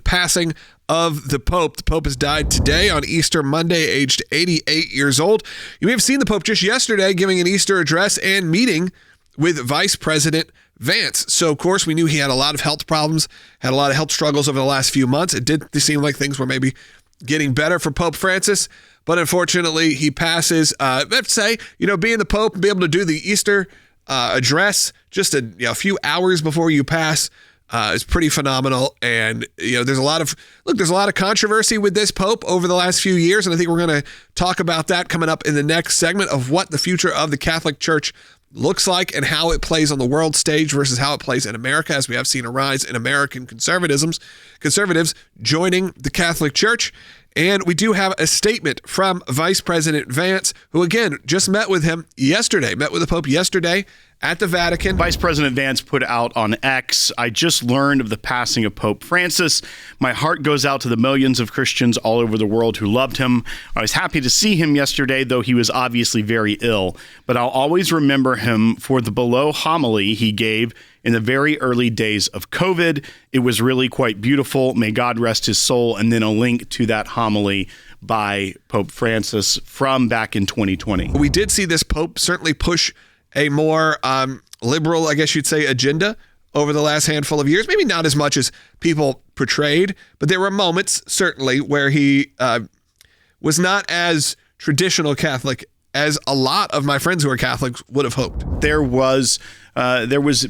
passing of the Pope. The Pope has died today on Easter Monday, aged 88 years old. You may have seen the Pope just yesterday giving an Easter address and meeting with Vice President Vance. So, of course, we knew he had a lot of health problems, had a lot of health struggles over the last few months. It did seem like things were maybe getting better for Pope Francis, but unfortunately, he passes. I have to say, being the Pope and be able to do the Easter address just a few hours before you pass is pretty phenomenal. And there's a lot of controversy with this Pope over the last few years, and I think we're going to talk about that coming up in the next segment of what the future of the Catholic Church looks like and how it plays on the world stage versus how it plays in America, as we have seen a rise in American conservatives joining the Catholic Church. And we do have a statement from Vice President Vance, who again just met with the Pope yesterday at the Vatican. Vice President Vance put out on X, "I just learned of the passing of Pope Francis. My heart goes out to the millions of Christians all over the world who loved him. I was happy to see him yesterday, though he was obviously very ill. But I'll always remember him for the below homily he gave in the very early days of COVID. It was really quite beautiful. May God rest his soul." And then a link to that homily by Pope Francis from back in 2020. We did see this Pope certainly push a more liberal, I guess you'd say, agenda over the last handful of years. Maybe not as much as people portrayed, but there were moments certainly where he was not as traditional Catholic as a lot of my friends who are Catholics would have hoped. There was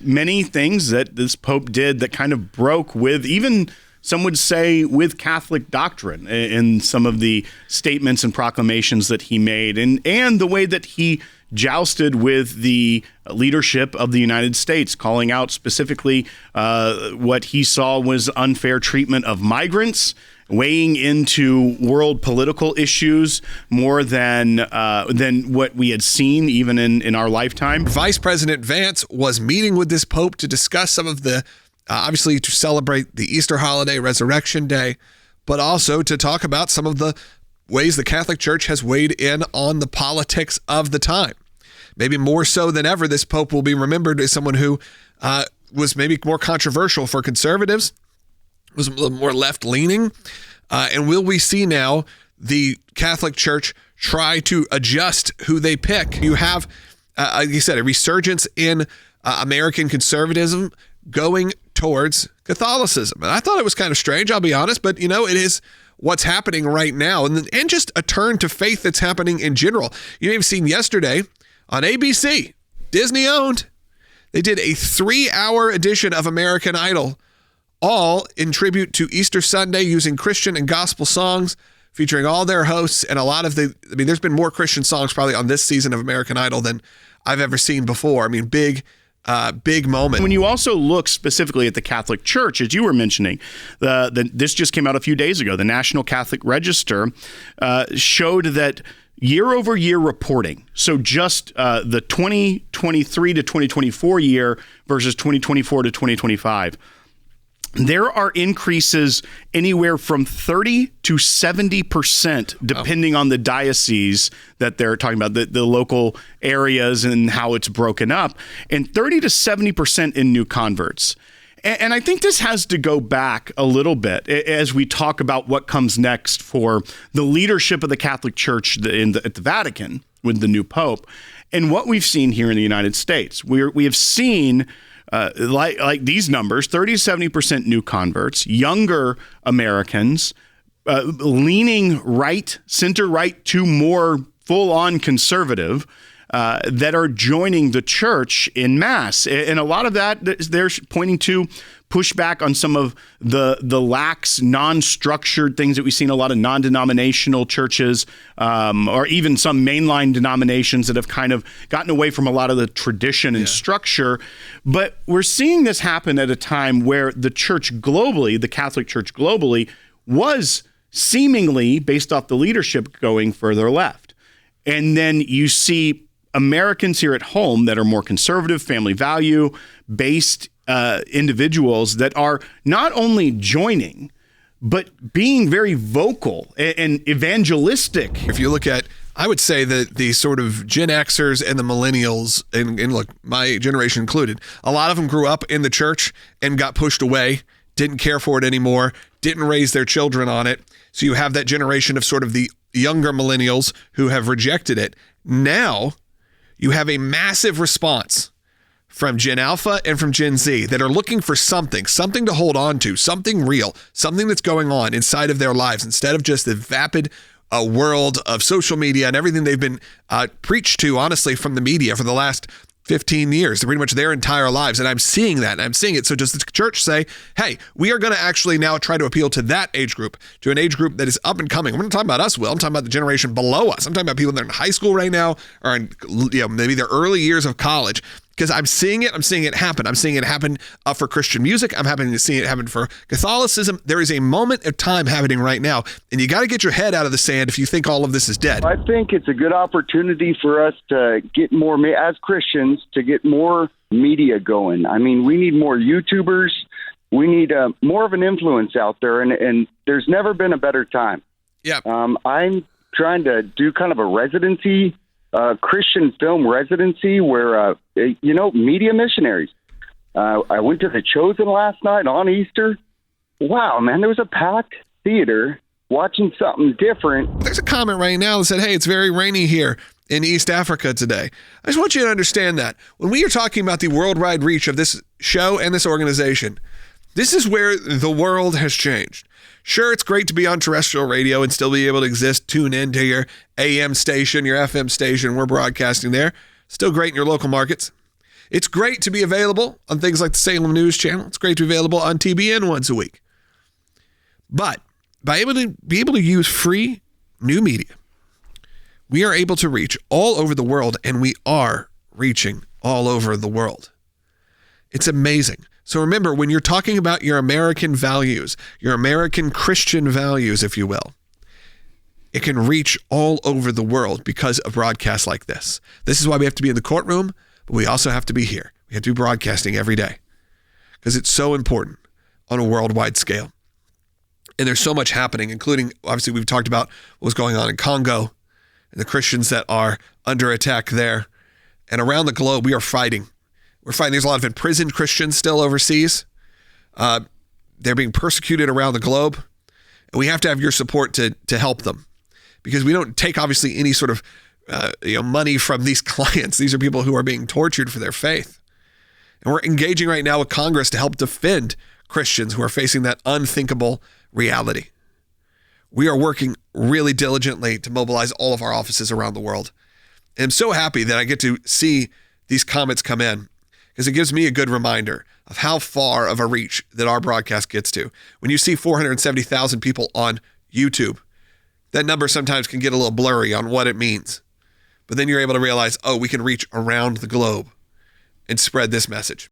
many things that this Pope did that kind of broke with, even some would say, with Catholic doctrine in some of the statements and proclamations that he made, and the way that he jousted with the leadership of the United States, calling out specifically what he saw was unfair treatment of migrants, weighing into world political issues more than what we had seen even in our lifetime. Vice President Vance was meeting with this Pope to discuss some of the, obviously to celebrate the Easter holiday, Resurrection Day, but also to talk about some of the ways the Catholic Church has weighed in on the politics of the time. Maybe more so than ever, this Pope will be remembered as someone who was maybe more controversial for conservatives, was a little more left-leaning. And will we see now the Catholic Church try to adjust who they pick? You have, like you said, a resurgence in American conservatism going towards Catholicism. And I thought it was kind of strange, I'll be honest, but it is what's happening right now. And just a turn to faith that's happening in general. You may have seen yesterday on ABC, Disney-owned, they did a 3-hour edition of American Idol, all in tribute to Easter Sunday, using Christian and gospel songs, featuring all their hosts and a lot of there's been more Christian songs probably on this season of American Idol than I've ever seen before. Big moment. When you also look specifically at the Catholic Church, as you were mentioning, this just came out a few days ago. The National Catholic Register showed that year-over-year reporting, so just the 2023 to 2024 year versus 2024 to 2025, there are increases anywhere from 30 to 70%, depending on the diocese that they're talking about, the local areas and how it's broken up, and 30 to 70% in new converts. And I think this has to go back a little bit as we talk about what comes next for the leadership of the Catholic Church at the Vatican with the new Pope, and what we've seen here in the United States. We have seen like these numbers, 30 to 70% new converts, younger Americans, leaning center right to more full-on conservative, that are joining the church en masse. And a lot of that, they're pointing to pushback on some of the lax, non-structured things that we've seen a lot of non-denominational churches, or even some mainline denominations that have kind of gotten away from a lot of the tradition and structure. But we're seeing this happen at a time where the church globally, the Catholic Church globally, was seemingly, based off the leadership, going further left. And then you see Americans here at home that are more conservative, family value based individuals that are not only joining, but being very vocal and evangelistic. If you look at, I would say that the sort of Gen Xers and the millennials, and look, my generation included, a lot of them grew up in the church and got pushed away didn't care for it anymore, didn't raise their children on it. So you have that generation of sort of the younger millennials who have rejected it. Now you have a massive response from Gen Alpha and from Gen Z that are looking for something to hold on to, something real, something that's going on inside of their lives instead of just the vapid world of social media and everything they've been preached to, honestly, from the media for the last 15 years, pretty much their entire lives. And I'm seeing that, and I'm seeing it. So does the church say, hey, we are going to actually now try to appeal to that age group, to an age group that is up and coming? I'm not talking about us, Will. I'm talking about the generation below us. I'm talking about people that are in high school right now, or in, maybe their early years of college. Because I'm seeing it happen. I'm seeing it happen for Christian music. I'm seeing it happen for Catholicism. There is a moment of time happening right now, and you got to get your head out of the sand if you think all of this is dead. I think it's a good opportunity for us to get more, as Christians, to get more media going. I mean, we need more YouTubers. We need more of an influence out there, and there's never been a better time. Yeah. I'm trying to do kind of a residency, Christian film residency where, media missionaries. I went to The Chosen last night on Easter. Wow, man, there was a packed theater watching something different. There's a comment right now that said, hey, it's very rainy here in East Africa today. I just want you to understand that when we are talking about the worldwide reach of this show and this organization, this is where the world has changed. Sure, it's great to be on terrestrial radio and still be able to exist, tune into your AM station, your FM station. We're broadcasting there. Still great in your local markets. It's great to be available on things like the Salem News Channel. It's great to be available on TBN once a week. But by be able to use free new media, we are able to reach all over the world, and we are reaching all over the world. It's amazing. So remember, when you're talking about your American values, your American Christian values, if you will, it can reach all over the world because of broadcasts like this. This is why we have to be in the courtroom, but we also have to be here. We have to be broadcasting every day because it's so important on a worldwide scale. And there's so much happening, including, obviously, we've talked about what's going on in Congo and the Christians that are under attack there. And around the globe, we are fighting. We're finding there's a lot of imprisoned Christians still overseas. They're being persecuted around the globe. And we have to have your support to help them because we don't take, obviously, any sort of money from these clients. These are people who are being tortured for their faith. And we're engaging right now with Congress to help defend Christians who are facing that unthinkable reality. We are working really diligently to mobilize all of our offices around the world. And I'm so happy that I get to see these comments come in, because it gives me a good reminder of how far of a reach that our broadcast gets to. When you see 470,000 people on YouTube, that number sometimes can get a little blurry on what it means. But then you're able to realize, we can reach around the globe and spread this message.